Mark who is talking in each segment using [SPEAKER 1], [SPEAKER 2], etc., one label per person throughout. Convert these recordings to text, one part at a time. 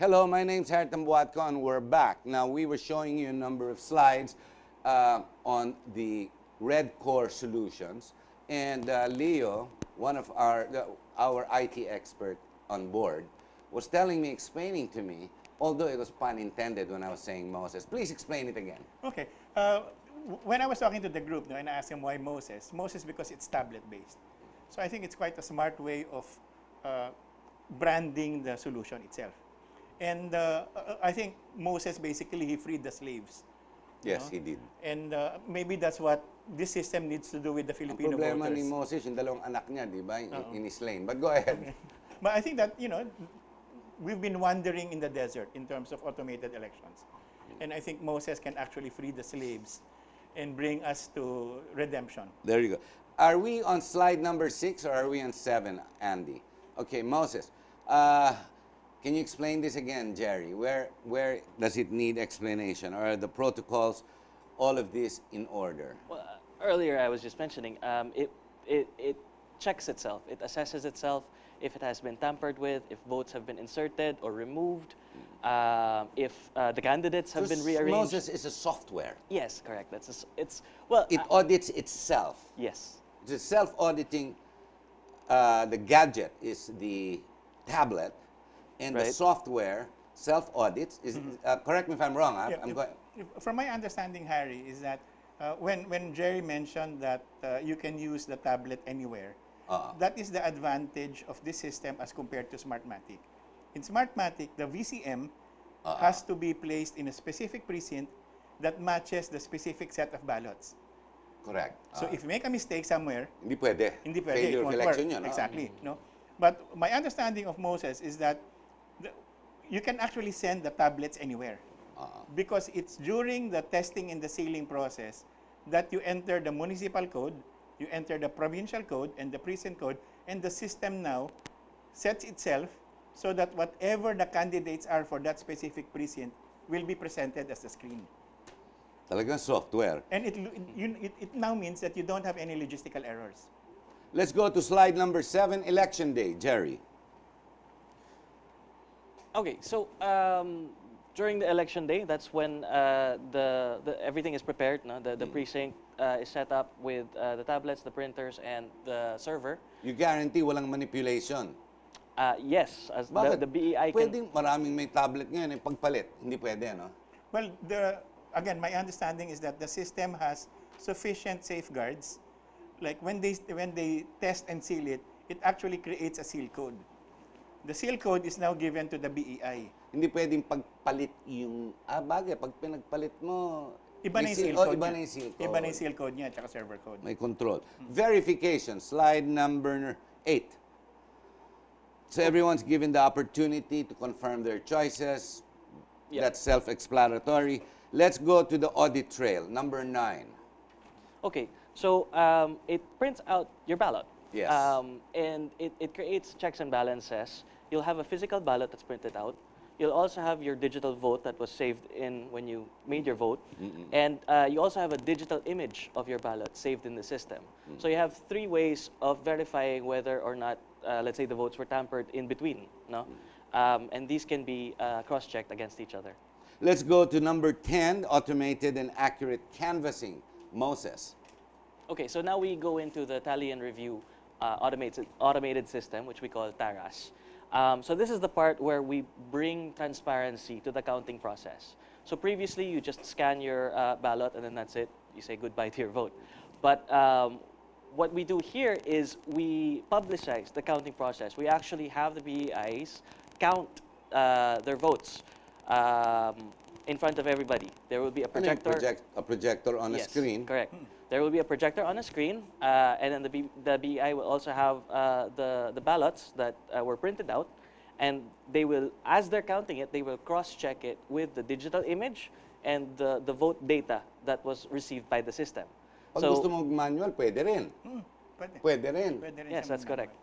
[SPEAKER 1] Hello, my name's Hertam Buatco, and we're back. Now, we were showing you a number of slides on the Red Core solutions, and Leo, one of our IT expert on board, was telling me, explaining to me, although it was pun intended when I was saying Moses. Please explain it again.
[SPEAKER 2] Okay. When I was talking to the group, and I asked them why Moses, because it's tablet-based. So I think it's quite a smart way of branding the solution itself. And I think Moses, basically, he freed the slaves.
[SPEAKER 1] Yes, he did.
[SPEAKER 2] And maybe that's what this system needs to do with the Filipino
[SPEAKER 1] Ang problema
[SPEAKER 2] voters.
[SPEAKER 1] ni Moses, yung dalawang anak niya, di ba, in-slain. But go ahead.
[SPEAKER 2] But I think that, we've been wandering in the desert in terms of automated elections. And I think Moses can actually free the slaves and bring us to redemption.
[SPEAKER 1] There you go. Are we on slide number 6 or are we on 7, Andy? Okay, Moses. Can you explain this again, Jerry? Where does it need explanation? Or are the protocols, all of this in order?
[SPEAKER 3] Well, earlier I was just mentioning, it checks itself. It assesses itself if it has been tampered with, if votes have been inserted or removed, if the candidates have been rearranged.
[SPEAKER 1] Moses is a software.
[SPEAKER 3] Yes, correct.
[SPEAKER 1] It audits itself.
[SPEAKER 3] Yes.
[SPEAKER 1] It's self-auditing. The gadget is the tablet, and the software self-audits. Correct me if I'm wrong.
[SPEAKER 2] From my understanding, Harry, is that when Jerry mentioned that you can use the tablet anywhere, that is the advantage of this system as compared to Smartmatic. In Smartmatic, the VCM has to be placed in a specific precinct that matches the specific set of ballots.
[SPEAKER 1] Correct.
[SPEAKER 2] So if you make a mistake somewhere,
[SPEAKER 1] hindi pwede. Failure of election yun.
[SPEAKER 2] Exactly. No? But my understanding of Moses is that you can actually send the tablets anywhere. Because it's during the testing and the sealing process that you enter the municipal code, you enter the provincial code and the precinct code, and the system now sets itself so that whatever the candidates are for that specific precinct will be presented as a screen.
[SPEAKER 1] Talagang software.
[SPEAKER 2] And it now means that you don't have any logistical errors.
[SPEAKER 1] Let's go to slide number 7, election day. Jerry.
[SPEAKER 3] Okay, so during the election day, that's when everything is prepared. No? The precinct is set up with the tablets, the printers, and the server.
[SPEAKER 1] You guarantee walang manipulation?
[SPEAKER 3] Yes, as the BEI can...
[SPEAKER 1] Pwedeng maraming may tablet ngayon, pagpalit. Hindi pwede, no?
[SPEAKER 2] Well, again, my understanding is that the system has sufficient safeguards. Like when they test and seal it, it actually creates a seal code. The seal code is now given to the BEI.
[SPEAKER 1] Hindi pwedeng pagpalit yung, bagay, pag pinagpalit mo,
[SPEAKER 2] iba na yung seal code
[SPEAKER 1] iba na yung seal code.
[SPEAKER 2] Iba na yung seal code niya, tsaka server code.
[SPEAKER 1] May control. Verification, slide number 8. So everyone's given the opportunity to confirm their choices. Yep. That's self-explanatory. Let's go to the audit trail, number 9.
[SPEAKER 3] Okay, so it prints out your ballot.
[SPEAKER 1] Yes.
[SPEAKER 3] And it creates checks and balances. You'll have a physical ballot that's printed out. You'll also have your digital vote that was saved in when you made your vote. And you also have a digital image of your ballot saved in the system. So you have 3 ways of verifying whether or not, let's say, the votes were tampered in between. No? And these can be cross-checked against each other.
[SPEAKER 1] Let's go to number 10, automated and accurate canvassing. Moses.
[SPEAKER 3] Okay, so now we go into the tally and review automated system, which we call TARAS. So this is the part where we bring transparency to the counting process. So previously, you just scan your ballot and then that's it. You say goodbye to your vote. But what we do here is we publicize the counting process. We actually have the BEIs count their votes in front of everybody. There will be a projector.
[SPEAKER 1] A projector on a screen.
[SPEAKER 3] Correct. There will be a projector on a screen, and then the BEI will also have the ballots that were printed out, and they will, as they're counting it, they will cross-check it with the digital image and the vote data that was received by the system.
[SPEAKER 1] Pag gusto mo manual, pwede rin. Pwede rin.
[SPEAKER 3] Yes, that's correct.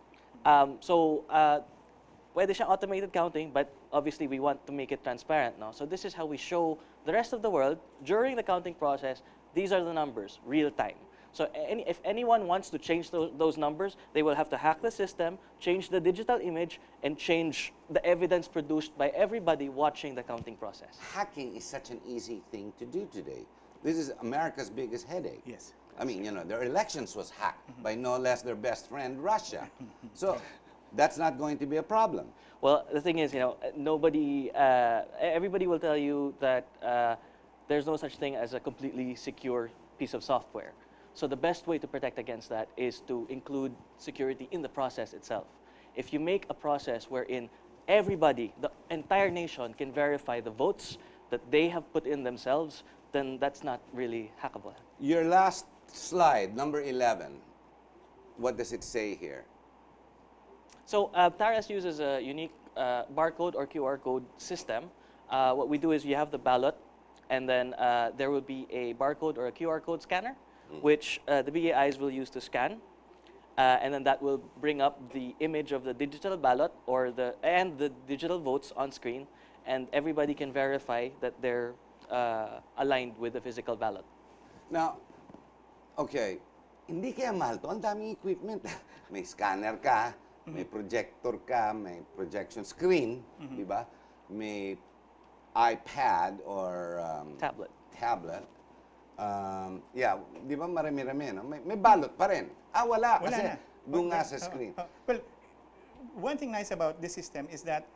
[SPEAKER 3] Pwede siyang automated counting, but obviously we want to make it transparent. No? So this is how we show the rest of the world, during the counting process, these are the numbers, real time. So if anyone wants to change those numbers, they will have to hack the system, change the digital image, and change the evidence produced by everybody watching the counting process.
[SPEAKER 1] Hacking is such an easy thing to do today. This is America's biggest headache.
[SPEAKER 2] Yes.
[SPEAKER 1] I mean, their elections was hacked by no less their best friend, Russia. So that's not going to be a problem.
[SPEAKER 3] Well, the thing is, everybody will tell you that there's no such thing as a completely secure piece of software. So the best way to protect against that is to include security in the process itself. If you make a process wherein everybody, the entire nation, can verify the votes that they have put in themselves, then that's not really hackable.
[SPEAKER 1] Your last slide, number 11, what does it say here?
[SPEAKER 3] So TARAS uses a unique barcode or QR code system. What we do is you have the ballot, and then there will be a barcode or a QR code scanner, which the BAIs will use to scan. And then that will bring up the image of the digital ballot and the digital votes on screen, and everybody can verify that they're aligned with the physical ballot.
[SPEAKER 1] Now, okay, hindi kaya mahal to. Ang daming equipment. May scanner ka, may projector ka, may projection screen, di ba? May iPad or
[SPEAKER 3] Tablet.
[SPEAKER 1] Yeah, di ba marami-rami, no? May balot pa rin. Wala kasi
[SPEAKER 2] na.
[SPEAKER 1] doon nga sa screen.
[SPEAKER 2] Well, one thing nice about this system is that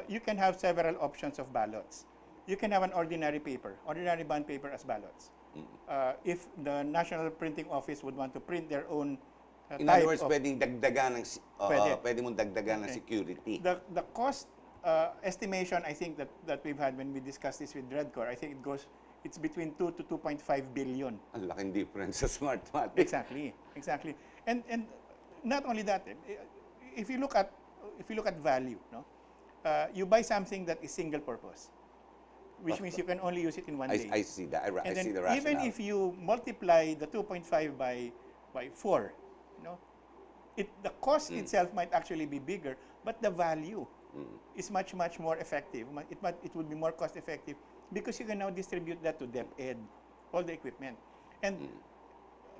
[SPEAKER 2] you can have several options of ballots. You can have an ordinary bond paper as ballots. If the National Printing Office would want to print their own
[SPEAKER 1] In
[SPEAKER 2] type
[SPEAKER 1] other words,
[SPEAKER 2] of,
[SPEAKER 1] pwedeng dagdagan ng pwede mong dagdagan ng
[SPEAKER 2] Okay.
[SPEAKER 1] security.
[SPEAKER 2] the cost estimation, I think that we've had when we discussed this with Redcore, I think it's between 2 to 2.5 billion.
[SPEAKER 1] Ang laking difference sa Smartmatic.
[SPEAKER 2] Exactly. And not only that, if you look at value, no, you buy something that is single purpose, which means you can only use it in one day.
[SPEAKER 1] I see that. I
[SPEAKER 2] And then
[SPEAKER 1] see the rationale.
[SPEAKER 2] even if you multiply the 2.5 by 4, the cost itself might actually be bigger, but the value is much more effective. It would be more cost effective because you can now distribute that to DepEd, all the equipment, and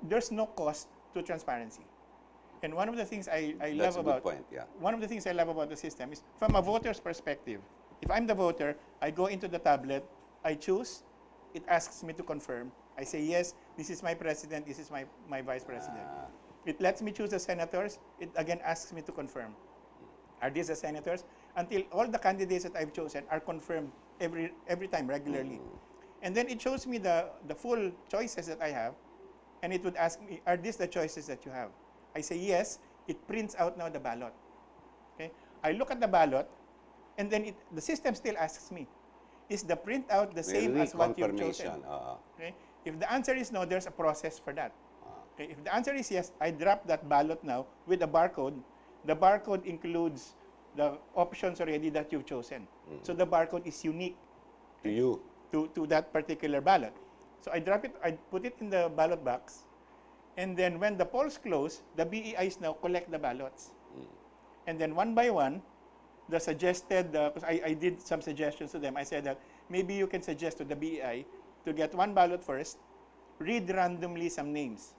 [SPEAKER 2] there's no cost to transparency. And one of the things I
[SPEAKER 1] That's
[SPEAKER 2] love
[SPEAKER 1] a good
[SPEAKER 2] about
[SPEAKER 1] point, yeah.
[SPEAKER 2] one of the things I love about the system is from a voter's perspective. If I'm the voter, I go into the tablet, I choose, it asks me to confirm. I say yes, this is my president, this is my vice president. It lets me choose the senators. It again asks me to confirm. Are these the senators? Until all the candidates that I've chosen are confirmed every time regularly. And then it shows me the full choices that I have, and it would ask me, are these the choices that you have? I say yes. It prints out now the ballot. Okay. I look at the ballot, and then the system still asks me, is the printout the same as what you've chosen? Okay. If the answer is no, there's a process for that. Okay. If the answer is yes, I drop that ballot now with a barcode. The barcode includes the options already that you've chosen. So the barcode is unique
[SPEAKER 1] To you.
[SPEAKER 2] to that particular ballot. So I drop it, I put it in the ballot box, and then when the polls close, the BEIs now collect the ballots. And then one by one, the suggested, because I did some suggestions to them, I said that maybe you can suggest to the BEI to get one ballot first, read randomly some names,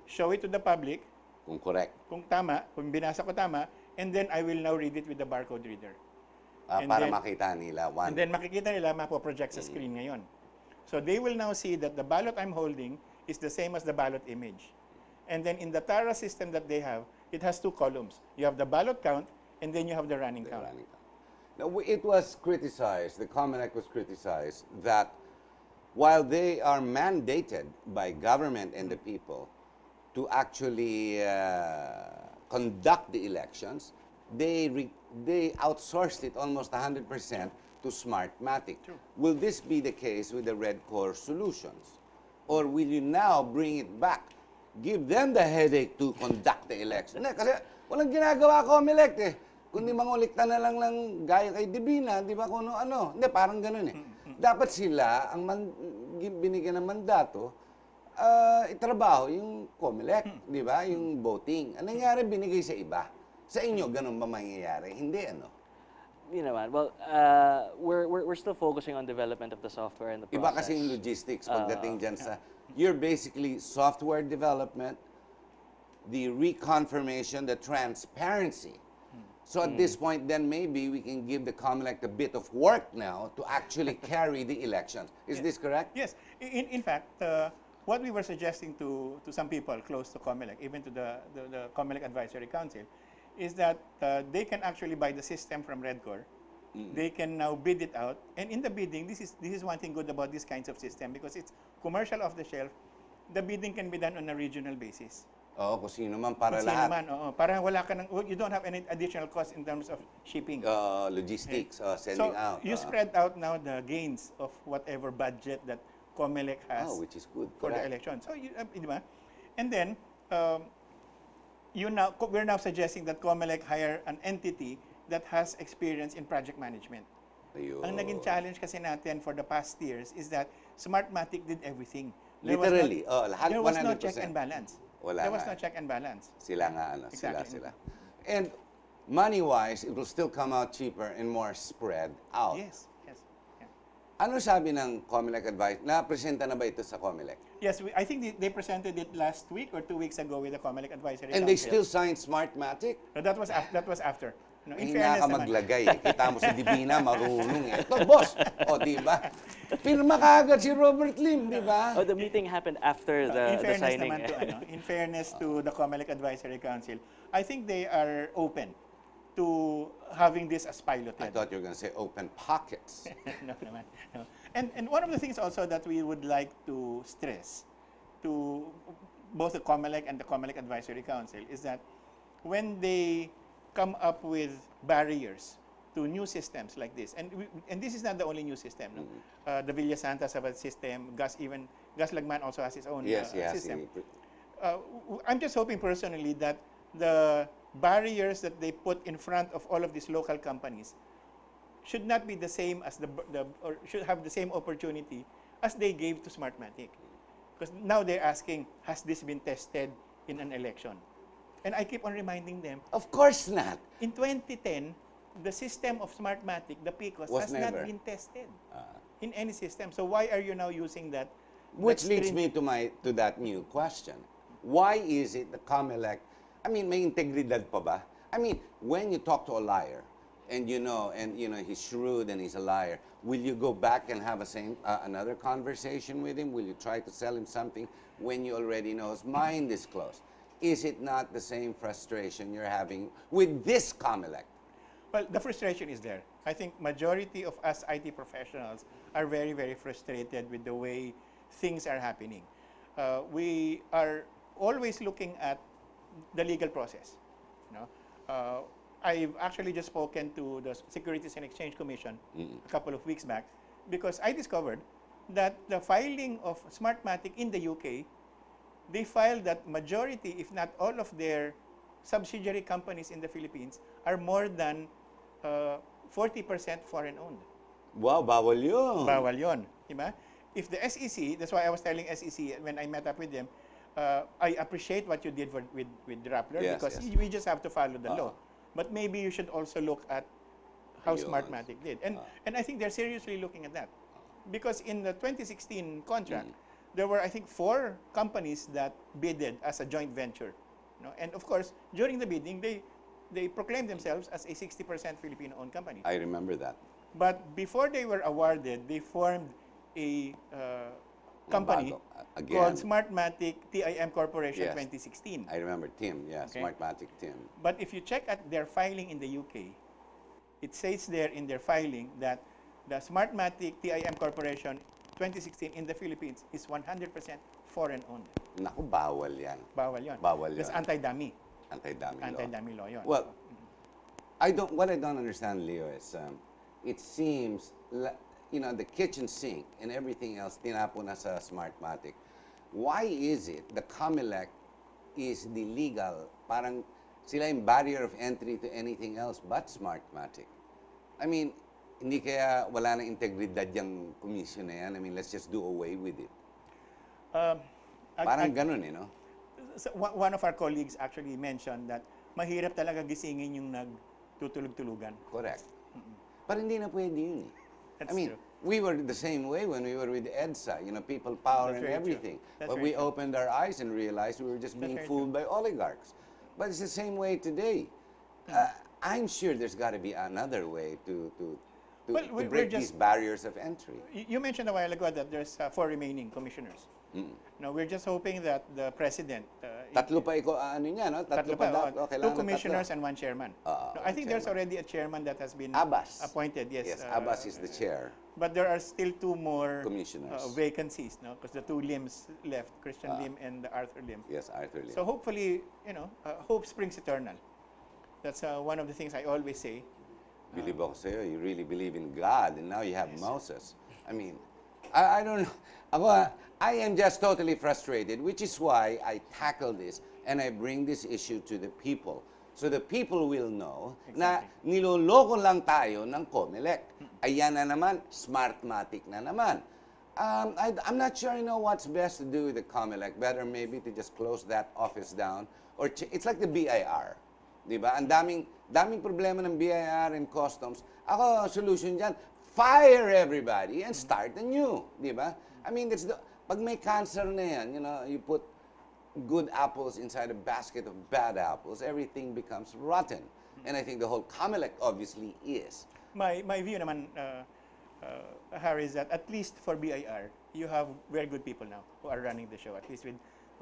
[SPEAKER 2] show it to the public,
[SPEAKER 1] Kung correct.
[SPEAKER 2] kung tama, kung binasa ko tama, and then I will now read it with the barcode reader. And
[SPEAKER 1] Para
[SPEAKER 2] then-
[SPEAKER 1] makita nila. One.
[SPEAKER 2] And then makikita nila, mapoproject sa screen ngayon. So they will now see that the ballot I'm holding is the same as the ballot image. And then in the TARA system that they have, it has two columns. You have the ballot count, and then you have the running count.
[SPEAKER 1] Now, it was criticized, the Common Act was criticized, that while they are mandated by government and the people to actually conduct the elections, they outsourced it almost 100% to Smartmatic.
[SPEAKER 2] True.
[SPEAKER 1] Will this be the case with the Red Core solutions? Or will you now bring it back? Give them the headache to conduct the election. Kasi walang ginagawa COMELEC eh. Kundi mangulikta na lang gaya kay Divina, di ba kung ano. Hindi, parang ganun eh. Dapat sila, ang binigyan ng mandato, itrabaho yung COMELEC, di ba? Yung voting. Anong nangyari, binigay sa iba. Sa inyo, ganun ba mangyayari? Hindi, ano?
[SPEAKER 3] well, we're still focusing on development of the software and the
[SPEAKER 1] Iba
[SPEAKER 3] process.
[SPEAKER 1] kasi yung logistics pagdating dyan sa, you're basically software development, the reconfirmation, the transparency. So at this point, then maybe we can give the COMELEC a bit of work now to actually carry the elections. Is this correct?
[SPEAKER 2] Yes. In fact, what we were suggesting to some people close to COMELEC, even to the COMELEC Advisory Council, is that they can actually buy the system from Redcore. They can now bid it out, and in the bidding, this is one thing good about these kinds of system, because it's commercial off the shelf. The bidding can be done on a regional basis.
[SPEAKER 1] Oo, kung sino man para
[SPEAKER 2] Kung sino
[SPEAKER 1] lahat.
[SPEAKER 2] man, oo. Para wala ka you don't have any additional cost in terms of shipping.
[SPEAKER 1] Logistics, sending
[SPEAKER 2] So
[SPEAKER 1] out.
[SPEAKER 2] you spread out now the gains of whatever budget that COMELEC has
[SPEAKER 1] which is good.
[SPEAKER 2] for the
[SPEAKER 1] Correct.
[SPEAKER 2] election. So, di ba? And then, we're now suggesting that COMELEC hire an entity that has experience in project management.
[SPEAKER 1] Ayun.
[SPEAKER 2] Ang naging challenge kasi natin for the past years is that Smartmatic did everything.
[SPEAKER 1] Literally, lahat
[SPEAKER 2] There was no
[SPEAKER 1] 100%.
[SPEAKER 2] check and balance.
[SPEAKER 1] Wala
[SPEAKER 2] There was
[SPEAKER 1] nga
[SPEAKER 2] no check and balance.
[SPEAKER 1] Sila nga,
[SPEAKER 2] Exactly.
[SPEAKER 1] sila. And money-wise, it will still come out cheaper and more spread out.
[SPEAKER 2] Yes, yes. Yeah.
[SPEAKER 1] Ano sabi ng COMELEC advice? Na-presenta na ba ito sa COMELEC?
[SPEAKER 2] Yes, I think they presented it last week or 2 weeks ago with the COMELEC Advisory
[SPEAKER 1] And they
[SPEAKER 2] Council.
[SPEAKER 1] still signed Smartmatic?
[SPEAKER 2] No, that was after. No, in
[SPEAKER 1] Hindi
[SPEAKER 2] fairness
[SPEAKER 1] ka
[SPEAKER 2] naman.
[SPEAKER 1] maglagay. Kita mo si Divina, marunong. Ito, boss. O, di ba? Pirma kaagad si Robert Lim, di ba?
[SPEAKER 3] Oh, the meeting happened after
[SPEAKER 2] In
[SPEAKER 3] the
[SPEAKER 2] fairness
[SPEAKER 3] signing.
[SPEAKER 2] naman in fairness to the COMELEC Advisory Council, I think they are open to having this as piloted.
[SPEAKER 1] I thought you were going to say open pockets.
[SPEAKER 2] No, naman, no. And one of the things also that we would like to stress to both the COMELEC and the COMELEC Advisory Council is that when they come up with barriers to new systems like this, and this is not the only new system. No? The Villa Santas have a system. Gas Lagman also has his own system. I'm just hoping personally that the barriers that they put in front of all of these local companies should not be the same as or should have the same opportunity as they gave to Smartmatic. Because now they're asking, has this been tested in an election? And I keep on reminding them,
[SPEAKER 1] Of course not.
[SPEAKER 2] in 2010, the system of Smartmatic, the PICOS,
[SPEAKER 1] Was
[SPEAKER 2] has
[SPEAKER 1] never.
[SPEAKER 2] not been tested in any system. So why are you now using that?
[SPEAKER 1] Which
[SPEAKER 2] that
[SPEAKER 1] leads
[SPEAKER 2] string-
[SPEAKER 1] me to that new question. Why is it the COMELEC, I mean, may integridad pa ba? I mean, when you talk to a liar, and he's shrewd and he's a liar, will you go back and have another conversation with him? Will you try to sell him something when you already know his mind is closed? Is it not the same frustration you're having with this COMELEC?
[SPEAKER 2] Well, the frustration is there. I think majority of us IT professionals are very, very frustrated with the way things are happening. We are always looking at the legal process. You know? I've actually just spoken to the Securities and Exchange Commission a couple of weeks back because I discovered that the filing of Smartmatic in the UK, they filed that majority, if not all of their subsidiary companies in the Philippines are more than 40% foreign-owned.
[SPEAKER 1] Wow, bawal yun.
[SPEAKER 2] Bawal yun. Diba? If the SEC, that's why I was telling SEC when I met up with them, I appreciate what you did with Rappler
[SPEAKER 1] Yes,
[SPEAKER 2] because
[SPEAKER 1] yes.
[SPEAKER 2] we just have to follow the law. But maybe you should also look at how
[SPEAKER 1] Ayun.
[SPEAKER 2] Smartmatic did. And I think they're seriously looking at that. Because in the 2016 contract, there were, I think, 4 companies that bidded as a joint venture. You know? And of course, during the bidding, they proclaimed themselves as a 60% Filipino-owned company.
[SPEAKER 1] I remember that.
[SPEAKER 2] But before they were awarded, they formed a company
[SPEAKER 1] Bago. Again.
[SPEAKER 2] called Smartmatic TIM Corporation
[SPEAKER 1] Yes.
[SPEAKER 2] 2016.
[SPEAKER 1] I remember Tim, yeah,
[SPEAKER 2] Okay.
[SPEAKER 1] Smartmatic Tim.
[SPEAKER 2] But if you check at their filing in the UK, it says there in their filing that the Smartmatic TIM Corporation 2016 in the Philippines is 100% foreign-owned.
[SPEAKER 1] Naku, bawal yan.
[SPEAKER 2] Bawal yun.
[SPEAKER 1] Bawal
[SPEAKER 2] That's
[SPEAKER 1] yun.
[SPEAKER 2] anti-dummy.
[SPEAKER 1] Anti-dummy law.
[SPEAKER 2] Anti-dummy law yun.
[SPEAKER 1] Well, what I don't understand, Leo, is it seems, the kitchen sink and everything else tinapo na sa Smartmatic. Why is it the COMELEC is the legal, parang sila yung barrier of entry to anything else but Smartmatic? I mean, hindi kaya wala na integridad yung commission na yan? I mean, let's just do away with it. Parang ganun, no?
[SPEAKER 2] So, one of our colleagues actually mentioned that mahirap talaga gisingin yung nagtutulog-tulugan.
[SPEAKER 1] Correct. But hindi na pwede yun eh.
[SPEAKER 2] That's
[SPEAKER 1] I mean,
[SPEAKER 2] true.
[SPEAKER 1] we were the same way when we were with EDSA, you know, people power
[SPEAKER 2] That's
[SPEAKER 1] and
[SPEAKER 2] very true.
[SPEAKER 1] everything.
[SPEAKER 2] That's
[SPEAKER 1] But
[SPEAKER 2] very
[SPEAKER 1] we
[SPEAKER 2] true.
[SPEAKER 1] opened our eyes and realized we were just being
[SPEAKER 2] very
[SPEAKER 1] fooled by oligarchs. But it's the same way today. I'm sure there's got to be another way to
[SPEAKER 2] Well,
[SPEAKER 1] to
[SPEAKER 2] we're
[SPEAKER 1] break
[SPEAKER 2] just-
[SPEAKER 1] these barriers of entry.
[SPEAKER 2] You mentioned a while ago that there's 4 remaining commissioners. Now, we're just hoping that the president...
[SPEAKER 1] Tatlo pa ano niya, no? Tatlo pa dapat. Oh,
[SPEAKER 2] 2
[SPEAKER 1] kailangan
[SPEAKER 2] commissioners
[SPEAKER 1] tatlo.
[SPEAKER 2] and 1 chairman.
[SPEAKER 1] Oo,
[SPEAKER 2] No, I think
[SPEAKER 1] one
[SPEAKER 2] there's
[SPEAKER 1] chairman.
[SPEAKER 2] already a chairman that has been
[SPEAKER 1] Abbas.
[SPEAKER 2] appointed. Yes,
[SPEAKER 1] Yes, Abbas is the chair.
[SPEAKER 2] But there are still 2 more
[SPEAKER 1] Commissioners.
[SPEAKER 2] vacancies, no? Because the 2 limbs left, Christian Lim and Arthur Lim.
[SPEAKER 1] Yes, Arthur Lim.
[SPEAKER 2] So hopefully, hope springs eternal. That's one of the things I always say.
[SPEAKER 1] Believe ako sa'yo, you really believe in God, and now you have Moses. I mean, I don't know. I am just totally frustrated, which is why I tackle this and I bring this issue to the people. So the people will know na niloloko lang tayo ng COMELEC. Ayan na naman, Smartmatic na naman. I'm not sure I know what's best to do with the COMELEC. Better maybe to just close that office down. Or it's like the BIR. Diba? Ang daming problema ng BIR and customs. Ako, solution dyan, fire everybody and start anew. Diba? I mean, pag may cancer na yan, you put good apples inside a basket of bad apples, everything becomes rotten. And I think the whole COMELEC obviously is.
[SPEAKER 2] My view naman, Harry, is that at least for BIR, you have very good people now who are running the show, at least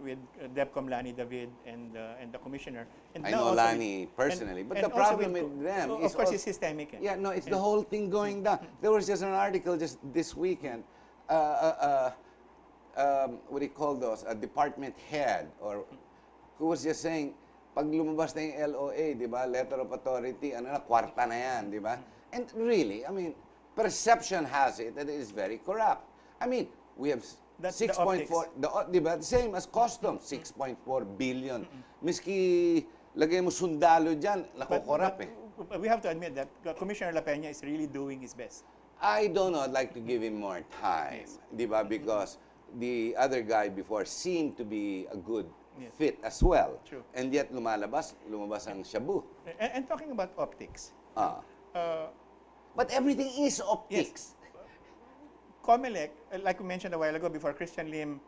[SPEAKER 2] with DepCom Lani David and the commissioner. And
[SPEAKER 1] I
[SPEAKER 2] now
[SPEAKER 1] know
[SPEAKER 2] also
[SPEAKER 1] Lani personally, but the
[SPEAKER 2] also
[SPEAKER 1] problem with them
[SPEAKER 2] of
[SPEAKER 1] is
[SPEAKER 2] course,
[SPEAKER 1] also-
[SPEAKER 2] it's systemic.
[SPEAKER 1] Yeah, no, it's the whole thing going down. There was just an article just this weekend. What do you call those? A department head or who was just saying, pag lumabas na yung LOA, di ba, letter of authority, kwarta na yan, di ba? And really, I mean, perception has it that it is very corrupt. I mean, we have
[SPEAKER 2] That's the
[SPEAKER 1] 6.4, di ba, the same as customs, 6.4 billion. Miski lagay mo sundalo dyan, nakokorap eh.
[SPEAKER 2] But we have to admit that Commissioner La Peña is really doing his best.
[SPEAKER 1] I don't know, I'd like to give him more time, di ba, because the other guy before seemed to be a good fit as well.
[SPEAKER 2] True.
[SPEAKER 1] And yet lumabas ang shabu.
[SPEAKER 2] And talking about optics,
[SPEAKER 1] Ah. But everything is optics.
[SPEAKER 2] COMELEC, like we mentioned a while ago, before Christian Lim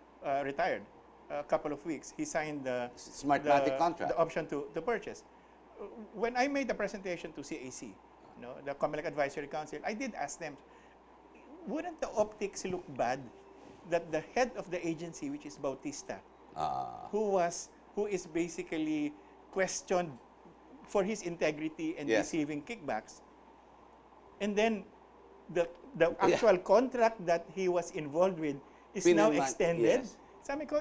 [SPEAKER 2] retired, a couple of weeks, he signed the
[SPEAKER 1] Smartmatic contract.
[SPEAKER 2] the option to purchase. When I made the presentation to CAC, the COMELEC Advisory Council, I did ask them, wouldn't the optics look bad that the head of the agency, which is Bautista, who is basically questioned for his integrity and
[SPEAKER 1] Yes.
[SPEAKER 2] receiving kickbacks, and then the actual contract that he was involved with is now
[SPEAKER 1] Pinirman,
[SPEAKER 2] extended.
[SPEAKER 1] yes.
[SPEAKER 2] Sabi ko,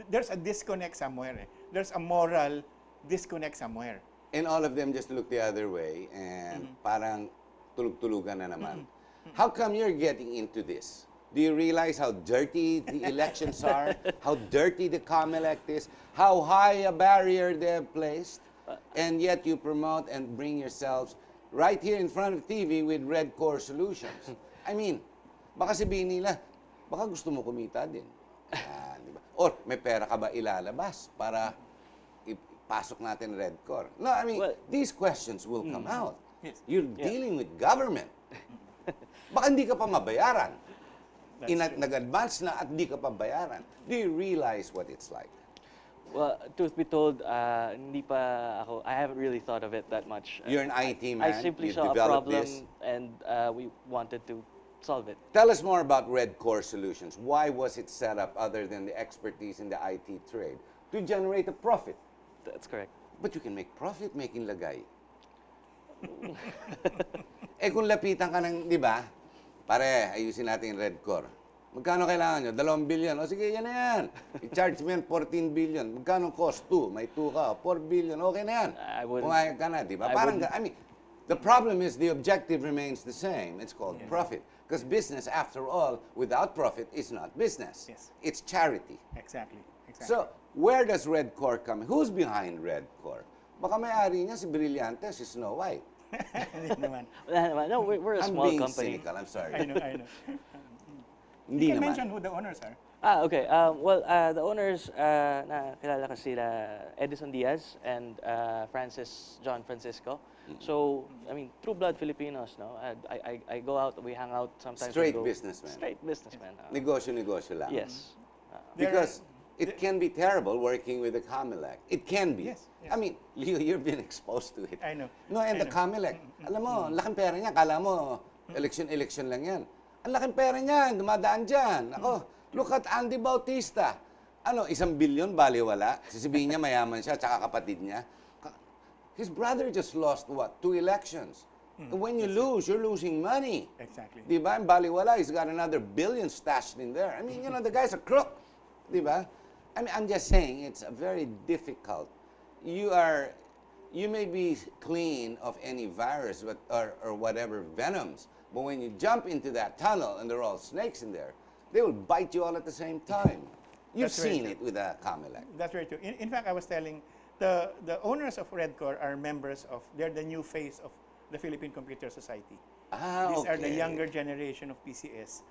[SPEAKER 2] there's a disconnect somewhere. There's a moral disconnect somewhere.
[SPEAKER 1] And all of them just look the other way and parang tulog-tulugan na naman. How come you're getting into this? Do you realize how dirty the elections are? How dirty the COMELEC is? How high a barrier they have placed? And yet you promote and bring yourselves right here in front of TV with Red Core Solutions. I mean, baka sabihin nila, baka gusto mo kumita din. Ayan, di ba? Or may pera ka ba ilalabas para ipasok natin Red Core? No, I mean,
[SPEAKER 3] Well,
[SPEAKER 1] these questions will come out.
[SPEAKER 2] Yes.
[SPEAKER 1] You're dealing with government. Baka hindi ka pa mabayaran. Nag-advance na at hindi ka pa bayaran. Do you realize what it's like?
[SPEAKER 3] Well, truth be told, hindi pa ako, I haven't really thought of it that much.
[SPEAKER 1] You're an IT man.
[SPEAKER 3] I simply
[SPEAKER 1] You've
[SPEAKER 3] saw a
[SPEAKER 1] developed
[SPEAKER 3] problem
[SPEAKER 1] this.
[SPEAKER 3] and we wanted to solve it.
[SPEAKER 1] Tell us more about Red Core Solutions. Why was it set up other than the expertise in the IT trade? To generate a profit.
[SPEAKER 3] That's correct.
[SPEAKER 1] But you can make profit making lagay. Kung lapitan ka ng, di ba? Pare, ayusin natin yung Red Core. Magkano kailangan nyo? 2 billion. O sige, yan na yan. I-charge mo yan 14 billion. Magkano cost? 2. May 2 ka. 4 billion. Okay na yan.
[SPEAKER 3] I wouldn't-
[SPEAKER 1] Pumayag ka na, di ba?
[SPEAKER 3] I
[SPEAKER 1] Parang,
[SPEAKER 3] wouldn't-
[SPEAKER 1] I mean, the problem is the objective remains the same. It's called profit. Because business, after all, without profit is not business.
[SPEAKER 2] Yes.
[SPEAKER 1] It's charity.
[SPEAKER 2] Exactly.
[SPEAKER 1] So, where does Red Core come in? Who's behind Red Core? Baka may-ari niya si Brillante, si Snow White.
[SPEAKER 2] Hindi naman.
[SPEAKER 3] No, we're a
[SPEAKER 1] I'm
[SPEAKER 3] small
[SPEAKER 1] being
[SPEAKER 3] company.
[SPEAKER 1] cynical, I'm sorry.
[SPEAKER 2] I know.
[SPEAKER 1] Hindi
[SPEAKER 2] You can
[SPEAKER 1] naman.
[SPEAKER 2] mention who the owners are.
[SPEAKER 3] Okay. Well, the owners, kilala ko sila Edison Diaz and Francis John Francisco. So, I mean, true blood Filipinos, no? I go out, we hang out sometimes. we
[SPEAKER 1] Straight
[SPEAKER 3] go-
[SPEAKER 1] businessman.
[SPEAKER 3] Straight businessman.
[SPEAKER 1] Negosyo lang.
[SPEAKER 3] Yes.
[SPEAKER 1] Because it can be terrible working with the Comelec. It can be.
[SPEAKER 2] Yes, yes.
[SPEAKER 1] I mean, Leo, you've been exposed to it.
[SPEAKER 2] I know.
[SPEAKER 1] No, and the Comelec, alam mo, laking pera niya. Kala mo, election lang yan. Ang laking pera niya, dumadaan dyan. Ako, look at Andy Bautista. Ano, 1 billion, baliwala. Sisibihin niya, mayaman siya, tsaka kapatid niya. His brother just lost, what, 2 elections. And when you lose, you're losing money.
[SPEAKER 2] Exactly.
[SPEAKER 1] Di ba? And baliwala, he's got another billion stashed in there. I mean, you know, the guy's a crook. Di ba? I mean, I'm just saying, it's a very difficult. You may be clean of any virus or whatever venoms, but when you jump into that tunnel and there are all snakes in there, they will bite you all at the same time. You've
[SPEAKER 2] That's very
[SPEAKER 1] seen
[SPEAKER 2] true.
[SPEAKER 1] it with a Comelec.
[SPEAKER 2] That's very true. In fact, I was telling the owners of Redcore are members of, they're the new face of the Philippine Computer Society. These are the
[SPEAKER 1] okay.
[SPEAKER 2] younger generation of PCS.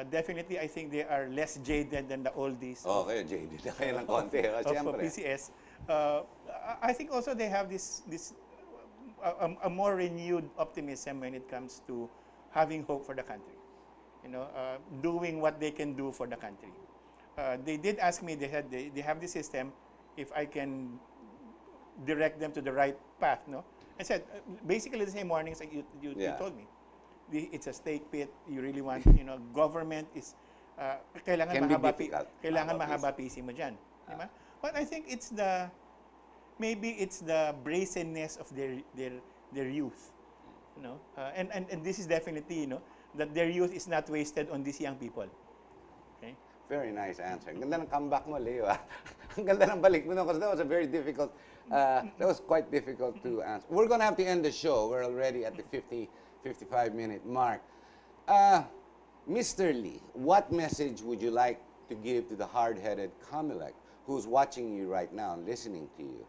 [SPEAKER 2] Definitely, I think they are less jaded than the oldies
[SPEAKER 1] Okay, JD, na kayo ng konti.
[SPEAKER 2] of
[SPEAKER 1] Siyempre.
[SPEAKER 2] PCS. I think also they have a more renewed optimism when it comes to having hope for the country. You know, doing what they can do for the country. They did ask me, they have this system, if I can direct them to the right path, no? I said, basically the same warnings that you
[SPEAKER 1] Yeah.
[SPEAKER 2] told me. It's a stake pit, you really want, you know, government is, kailangan
[SPEAKER 1] Can be
[SPEAKER 2] mahaba,
[SPEAKER 1] difficult.
[SPEAKER 2] kailangan
[SPEAKER 1] Mahaba
[SPEAKER 2] mahaba PC mo dyan. Di ba? But I think maybe it's the brazenness of their youth. You know? And this is definitely, you know, that their youth is not wasted on these young people. Okay?
[SPEAKER 1] Very nice answer. Ang ganda ng comeback mo, Leo. ah. Ang ganda ng balik mo, because that was a very difficult, that was quite difficult to answer. We're going to have to end the show. We're already at the 55-minute mark. Mr. Lee, what message would you like to give to the hard-headed Comelec who's watching you right now and listening to you?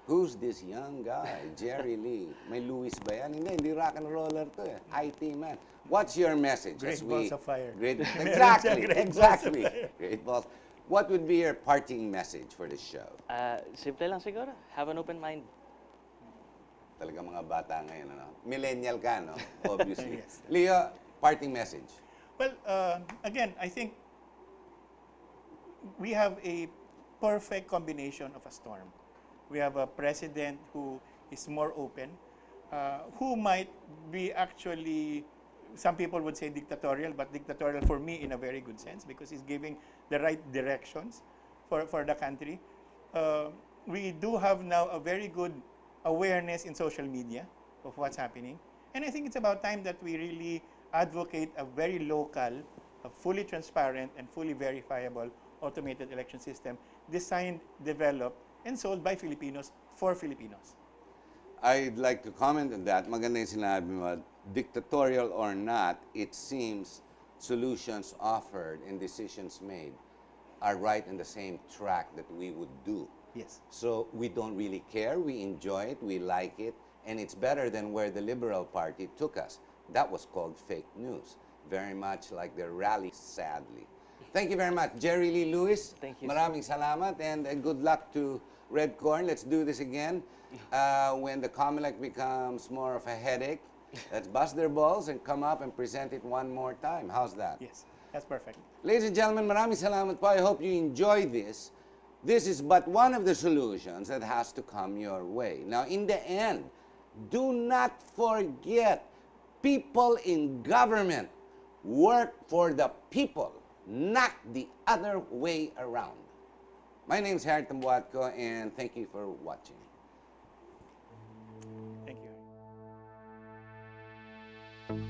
[SPEAKER 1] Who's this young guy, Jerry Lee? May Luis ba yan? Hindi rock and roller to eh. IT man. What's your message?
[SPEAKER 2] Great
[SPEAKER 1] as
[SPEAKER 2] balls of fire.
[SPEAKER 1] Exactly,
[SPEAKER 2] Great balls of
[SPEAKER 1] exactly.
[SPEAKER 2] fire.
[SPEAKER 1] Great balls. What would be your parting message for the show?
[SPEAKER 3] Simple lang siguro. Have an open mind.
[SPEAKER 1] Talaga mga bata ngayon, ano? Millennial ka, no? Obviously.
[SPEAKER 2] Yes.
[SPEAKER 1] Leo, parting message.
[SPEAKER 2] Well, again, I think we have a perfect combination of a storm. We have a president who is more open, who might be actually, some people would say dictatorial, but dictatorial for me in a very good sense because he's giving the right directions for the country. We do have now a very good awareness in social media of what's happening. And I think it's about time that we really advocate a very local, a fully transparent and fully verifiable automated election system designed, developed, and sold by Filipinos for Filipinos.
[SPEAKER 1] I'd like to comment on that. Maganda yung sinabi mo, dictatorial or not, it seems solutions offered and decisions made are right in the same track that we would do.
[SPEAKER 2] Yes.
[SPEAKER 1] So we don't really care, we enjoy it, we like it, and it's better than where the Liberal Party took us. That was called fake news. Very much like their rally, sadly. Thank you very much, Jerry Lee Lewis.
[SPEAKER 3] Thank you,
[SPEAKER 1] Maraming salamat and good luck to Red Corn. Let's do this again. When the Comelec becomes more of a headache, let's bust their balls and come up and present it one more time. How's that?
[SPEAKER 2] Yes, that's perfect.
[SPEAKER 1] Ladies and gentlemen, maraming salamat po. I hope you enjoy this. This is but one of the solutions that has to come your way. Now, in the end, do not forget, people in government work for the people, not the other way around. My name is Harry Tambuatco, and thank you for watching.
[SPEAKER 2] Thank you.